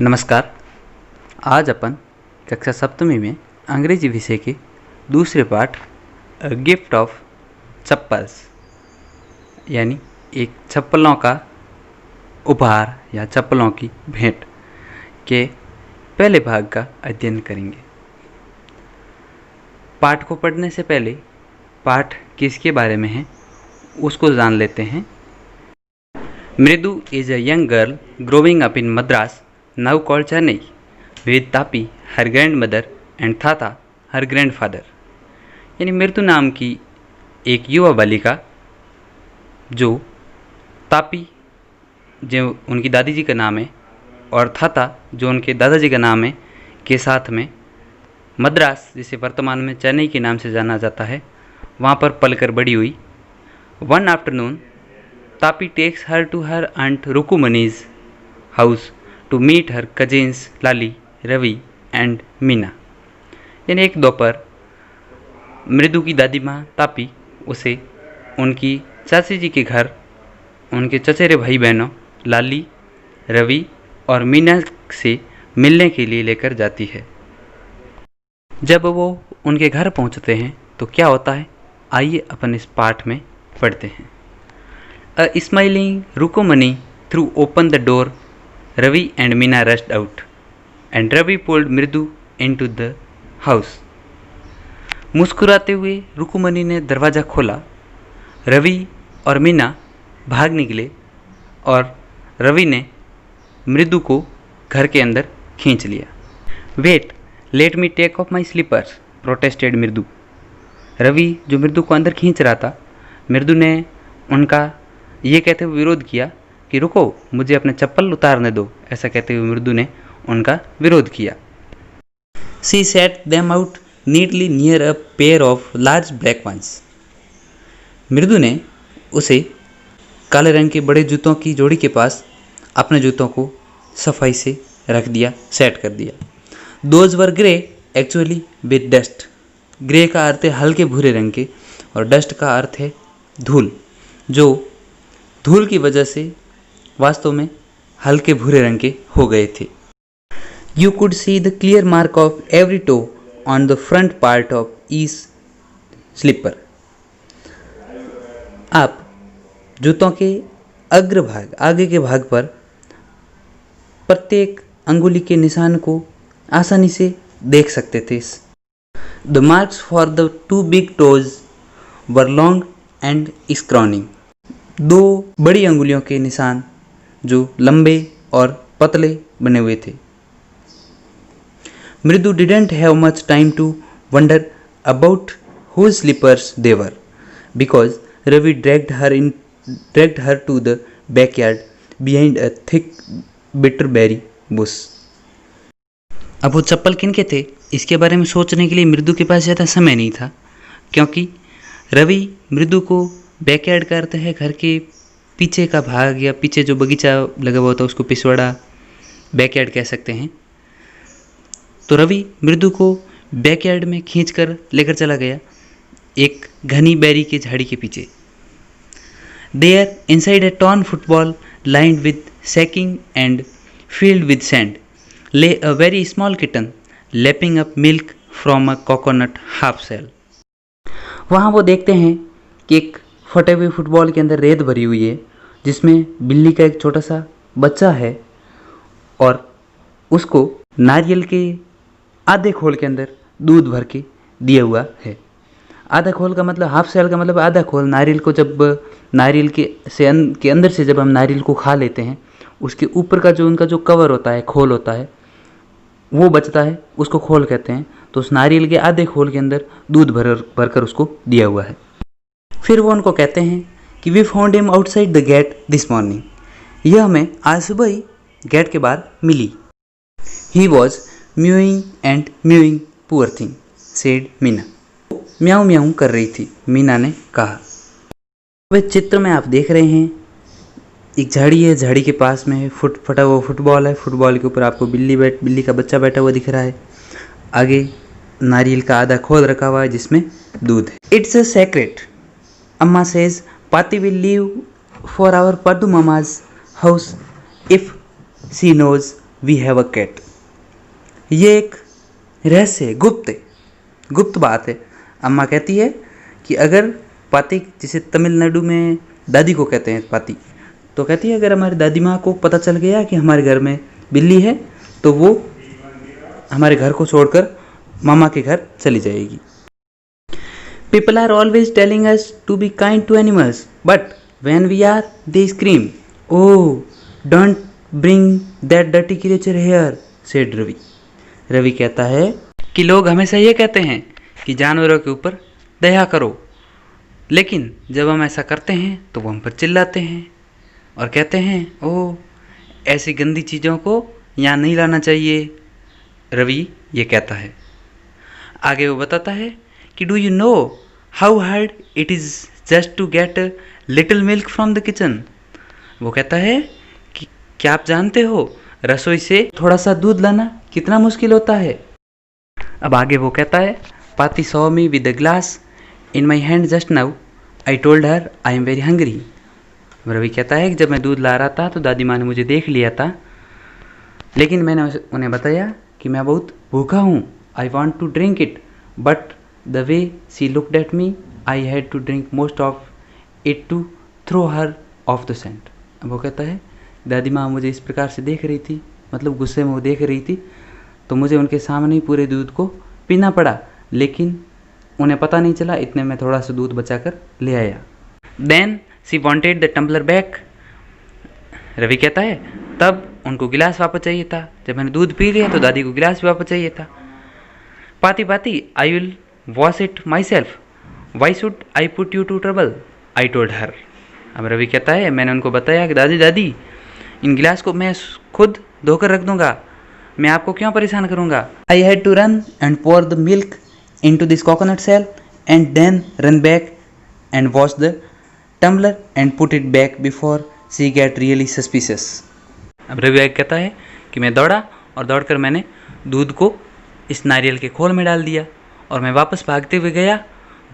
नमस्कार। आज अपन कक्षा सप्तमी में अंग्रेजी विषय के दूसरे पाठ गिफ्ट ऑफ चप्पल्स यानी एक चप्पलों का उपहार या चप्पलों की भेंट के पहले भाग का अध्ययन करेंगे। पाठ को पढ़ने से पहले पाठ किसके बारे में है उसको जान लेते हैं। मृदु is a young girl growing up in Madras now called Chennai, with Tapi, her grandmother, and Thata, her grandfather। यानी मृदु नाम की एक युवा बालिका जो तापी जो उनकी दादी जी का नाम है और थाता जो उनके दादाजी का नाम है के साथ में मद्रास जिसे वर्तमान में चेन्नई के नाम से जाना जाता है वहाँ पर पलकर बड़ी हुई। One afternoon Tapi takes her to her aunt Rukmini's house to meet her cousins Lali, Ravi and Meena. यानी एक दोपहर मृदु की दादी माँ तापी उसे उनकी चाची जी के घर उनके चचेरे भाई बहनों लाली, रवि और मीना से मिलने के लिए लेकर जाती है। जब वो उनके घर पहुंचते हैं तो क्या होता है, आइए अपन इस पाठ में पढ़ते हैं। A smiling Rukmini threw open the door, Ravi and Meena rushed out, and Ravi pulled मृदु into the house। मुस्कुराते हुए रुकुमनी ने दरवाज़ा खोला। रवि और मीना भाग निकले और रवि ने मृदु को घर के अंदर खींच लिया। Wait, let me take off my slippers, protested Mridu. Ravi जो मृदु को अंदर खींच रहा था, मृदु ने उनका ये कहते हुए विरोध किया कि रुको, मुझे अपने चप्पल उतारने दो। ऐसा कहते हुए मृदु ने उनका विरोध किया। She set them out neatly near a pair of large black ones. Mridu ने उसे काले रंग के बड़े जूतों की जोड़ी के पास अपने जूतों को सफाई से रख दिया, सेट कर दिया। Those were grey actually with dust. Grey का अर्थ है हल्के भूरे रंग के और डस्ट का अर्थ है धूल, जो धूल की वजह से वास्तव में हल्के भूरे रंग के हो गए थे। You could see the clear mark of every toe on the front part of each slipper. आप जूतों के अग्रभाग आगे के भाग पर प्रत्येक अंगुली के निशान को आसानी से देख सकते थे। The marks for the two big toes were long and scrawny. दो बड़ी अंगुलियों के निशान जो लंबे और पतले बने हुए थे। Mridu didn't have much time to wonder about whose slippers they were because Ravi dragged her to the backyard behind a thick bitterberry bush। अब वो चप्पल किनके थे इसके बारे में सोचने के लिए मृदु के पास ज़्यादा समय नहीं था, क्योंकि रवि मृदु को बैकयार्ड का अर्थ है घर के पीछे का भाग या पीछे जो बगीचा लगा हुआ होता है उसको पिछवाड़ा बैकयार्ड कह सकते हैं। तो रवि मृदु को बैकयार्ड में खींचकर लेकर चला गया एक घनी बेरी के झाड़ी के पीछे। There inside a torn football lined with sacking and filled with sand lay a very small kitten lapping up milk from a coconut half shell. वहाँ वो देखते हैं कि एक फटे हुए फुटबॉल के अंदर रेत भरी हुई है जिसमें बिल्ली का एक छोटा सा बच्चा है और उसको नारियल के आधे खोल के अंदर दूध भर के दिया हुआ है। आधा खोल का मतलब हाफ सेल का मतलब आधा खोल। नारियल को जब नारियल के अंदर से जब हम नारियल को खा लेते हैं उसके ऊपर का जो उनका जो कवर होता है, खोल होता है, वो बचता है, उसको खोल कहते हैं। तो उस नारियल के आधे खोल के अंदर दूध भरकर उसको दिया हुआ है। फिर वो उनको कहते हैं कि we found him outside the gate this morning. यह हमें आज सुबह ही गेट के बाहर मिली। He was mewing and mewing poor thing said Meena. म्याऊं म्याऊं कर रही थी, मीना ने कहा। वे चित्र में आप देख रहे हैं एक झाड़ी है, झाड़ी के पास में फटा हुआ फुटबॉल है, फुटबॉल के ऊपर आपको बिल्ली का बच्चा बैठा हुआ दिख रहा है। आगे नारियल का आधा खोल रखा हुआ है जिसमें दूध है। It's a secret. Amma says Paati will leave for our Padu Mama's house if she knows we have a cat. ये एक रहस्य है, गुप्त बात है। अम्मा कहती है कि अगर पाती, जिसे तमिलनाडु में दादी को कहते हैं पाती, तो कहती है अगर हमारी दादी माँ को पता चल गया कि हमारे घर में बिल्ली है तो वो हमारे घर को छोड़कर मामा के घर चली जाएगी। People are always telling us to be kind to animals, but when we are, they scream, "Oh, don't bring that dirty creature here," said Ravi. Ravi कहता है कि लोग हमेशा ये कहते हैं कि जानवरों के ऊपर दया करो, लेकिन जब हम ऐसा करते हैं तो वो हम पर चिल्लाते हैं और कहते हैं, ओह, ऐसी गंदी चीज़ों को यहाँ नहीं लाना चाहिए। रवि ये कहता है। आगे वो बताता है कि do you know how hard it is just to get a little milk from the kitchen. वो कहता है कि क्या आप जानते हो रसोई से थोड़ा सा दूध लाना कितना मुश्किल होता है। अब आगे वो कहता है, Paati saw me with the glass in my hand just now, I told her I am very hungry. Ravi कहता है कि जब मैं दूध ला रहा था तो दादी माँ ने मुझे देख लिया था, लेकिन मैंने उन्हें बताया कि मैं बहुत भूखा हूँ, I want to drink it, but the way she looked at me I had to drink most of it to throw her off the scent. अब वो कहता है दादी माँ मुझे इस प्रकार से देख रही थी, मतलब गुस्से में वो देख रही थी, तो मुझे उनके सामने ही पूरे दूध को पीना पड़ा, लेकिन उन्हें पता नहीं चला, इतने में थोड़ा सा दूध बचाकर ले आया। Then she wanted the tumbler back. Ravi कहता है तब उनको गिलास वापस चाहिए था। जब मैंने दूध पी लिया तो दादी को गिलास भी वापस चाहिए था। Paati I will wash it myself, why should I put you to trouble, I told her. अब रवि कहता है मैंने उनको बताया कि दादी इन गिलास को मैं खुद धोकर रख दूंगा, मैं आपको क्यों परेशान करूंगा। I had to run and pour the milk into this coconut shell and then run back and wash the tumbler and put it back before she get really suspicious. अब रवि कहता है कि मैं दौड़ा और दौड़कर मैंने दूध को इस नारियल के खोल में डाल दिया और मैं वापस भागते हुए गया।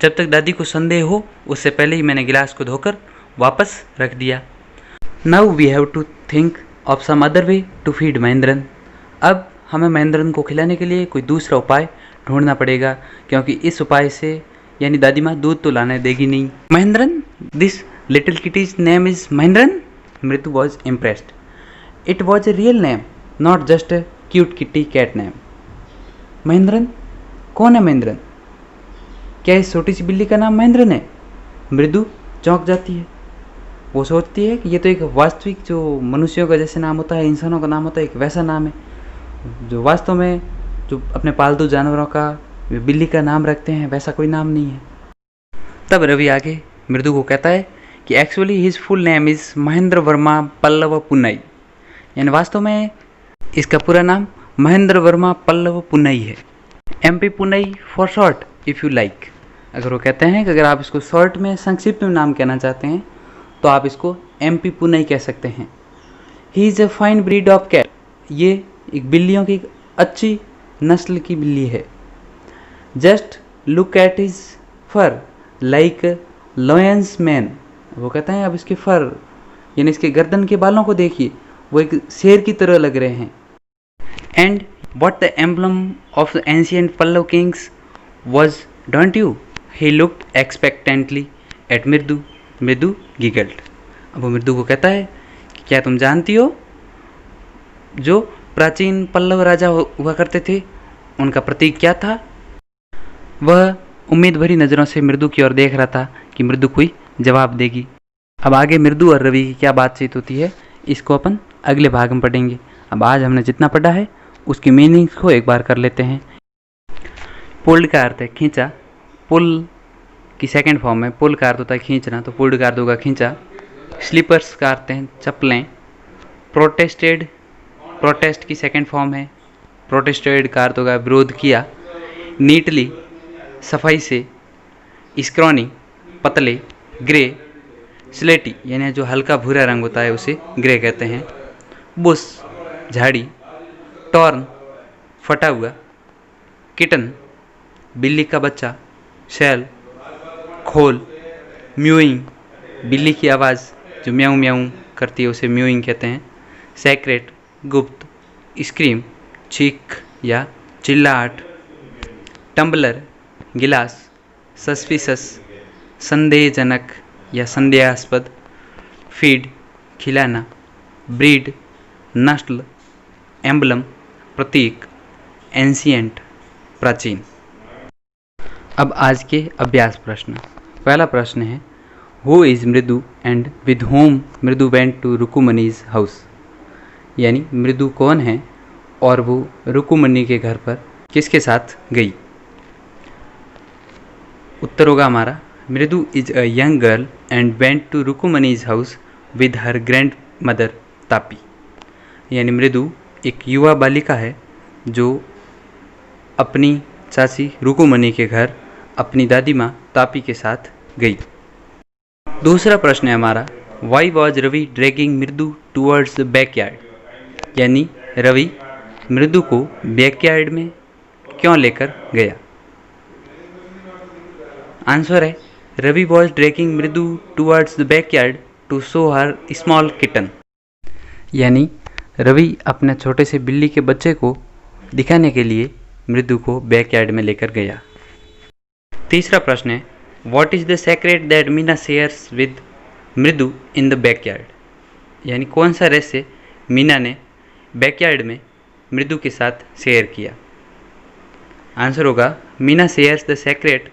जब तक दादी को संदेह हो उससे पहले ही मैंने गिलास को धोकर वापस रख दिया। Now we have to think of some other way to feed Mahendran. अब हमें महेंद्रन को खिलाने के लिए कोई दूसरा उपाय ढूंढना पड़ेगा, क्योंकि इस उपाय से यानी दादी माँ दूध तो लाने देगी नहीं। Mahendran, this little kitty's name is Mahendran. Mridu was impressed. It was a real name, not just a cute kitty cat name. Mahendran? कौन है महेंद्रन? क्या इस छोटी सी बिल्ली का नाम महेंद्रन है? मृदु चौंक जाती है। वो सोचती है कि ये तो एक वास्तविक जो मनुष्यों का जैसे नाम होता है, इंसानों का नाम होता है, एक वैसा नाम है जो वास्तव में जो अपने पालतू जानवरों का बिल्ली का नाम रखते हैं, वैसा कोई नाम नहीं है। तब रवि आगे मृदु को कहता है कि actually his full name is Mahendra Varma Pallava Punnai, यानी वास्तव में इसका पूरा नाम महेंद्र वर्मा पल्लव पुन्नई है। MP पुन्नई for short if you like. अगर वो कहते हैं कि अगर आप इसको शॉर्ट में संक्षिप्त में नाम कहना चाहते हैं तो आप इसको MP पुन्नई कह सकते हैं। He is a fine breed of cat. ये एक बिल्लियों की अच्छी नस्ल की बिल्ली है। Just look at his fur like lion's mane. वो कहते हैं अब इसके फर यानी इसके गर्दन के बालों को देखिए, वो एक शेर की तरह लग रहे हैं। And what the emblem of the ancient Pallav kings was, don't you? He looked expectantly at मृदु। मृदु giggled। अब वो मृदु को कहता है कि क्या तुम जानती हो जो प्राचीन पल्लव राजा हुआ करते थे उनका प्रतीक क्या था? वह उम्मीद भरी नज़रों से मृदु की ओर देख रहा था कि मृदु कोई जवाब देगी। अब आगे मृदु और रवि की क्या बातचीत होती है इसको अपन अगले भाग में पढ़ेंगे। अब आज हमने जितना पढ़ा है उसकी मीनिंग्स को एक बार कर लेते हैं। पुल्ड का अर्थ है खींचा। पुल की सेकंड फॉर्म है। पुल का अर्थ होता है खींचना, तो पुल्ड का अर्थ होगा खींचा। स्लीपर्स का अर्थ है चप्पलें। प्रोटेस्टेड, प्रोटेस्ट की सेकंड फॉर्म है। प्रोटेस्टेड का अर्थ होगा विरोध किया। नीटली, सफाई से। स्क्रॉनी, पतले। ग्रे, स्लेटी यानी जो हल्का भूरा रंग होता है उसे ग्रे कहते हैं। बुश, झाड़ी। टॉर्न, फटा हुआ। किटन, बिल्ली का बच्चा। शेल, खोल। म्यूइंग, बिल्ली की आवाज़ जो म्याऊं म्याऊं करती है उसे म्यूइंग कहते हैं। सेक्रेट, गुप्त। स्क्रीम चीख या चिल्लाहट, टम्बलर गिलास, सस्पिशस संदेहजनक या संदेहास्पद, फीड खिलाना, ब्रीड नस्ल, एम्बलम प्रतीक, एंशियंट प्राचीन। अब आज के अभ्यास प्रश्न। पहला प्रश्न है, हु इज़ मृदु एंड विद होम मृदु वेंट टू रुकुमनीज हाउस। यानी मृदु कौन है और वो रुकुमनी के घर पर किसके साथ गई। उत्तर होगा हमारा, Mridu is a young girl and went to Rukmini's house with her grandmother Tapi. यानी मृदु एक युवा बालिका है जो अपनी चाची रुकुमनी के घर अपनी दादी माँ तापी के साथ गई। दूसरा प्रश्न है हमारा, why was Ravi dragging Mridu towards the backyard. यानी रवि मृदु को बैकयार्ड में क्यों लेकर गया। आंसर है, Ravi was dragging Mridu towards the backyard to show her small kitten. यानी रवि अपने छोटे से बिल्ली के बच्चे को दिखाने के लिए मृदु को बैकयार्ड में लेकर गया। तीसरा प्रश्न है, what is the secret that Meena shares with मृदु इन द बैकयार्ड। यानी कौन सा रहस्य मीना ने बैकयार्ड में मृदु के साथ शेयर किया। आंसर होगा, Meena shares the secret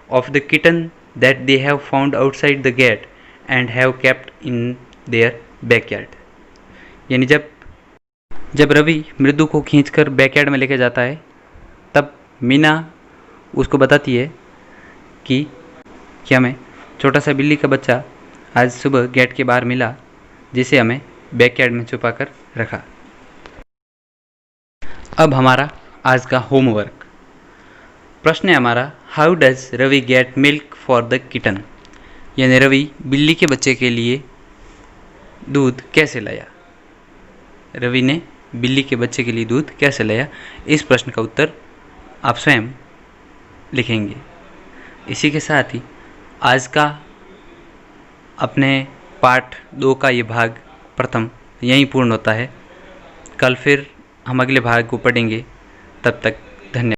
of the kitten that they have found outside the gate and have kept in their backyard. यानी जब रवि मृदु को खींचकर बैकयार्ड में लेके जाता है तब मीना उसको बताती है कि हमें छोटा सा बिल्ली का बच्चा आज सुबह गेट के बाहर मिला जिसे हमें बैकयार्ड में छुपा कर रखा। अब हमारा आज का होमवर्क प्रश्न है हमारा, how does Ravi get milk for the kitten. यानी रवि बिल्ली के बच्चे के लिए दूध कैसे लाया। रवि ने बिल्ली के बच्चे के लिए दूध कैसे लाया। इस प्रश्न का उत्तर आप स्वयं लिखेंगे। इसी के साथ ही आज का अपने पाठ 2 का ये भाग प्रथम यहीं पूर्ण होता है। कल फिर हम अगले भाग को पढ़ेंगे। तब तक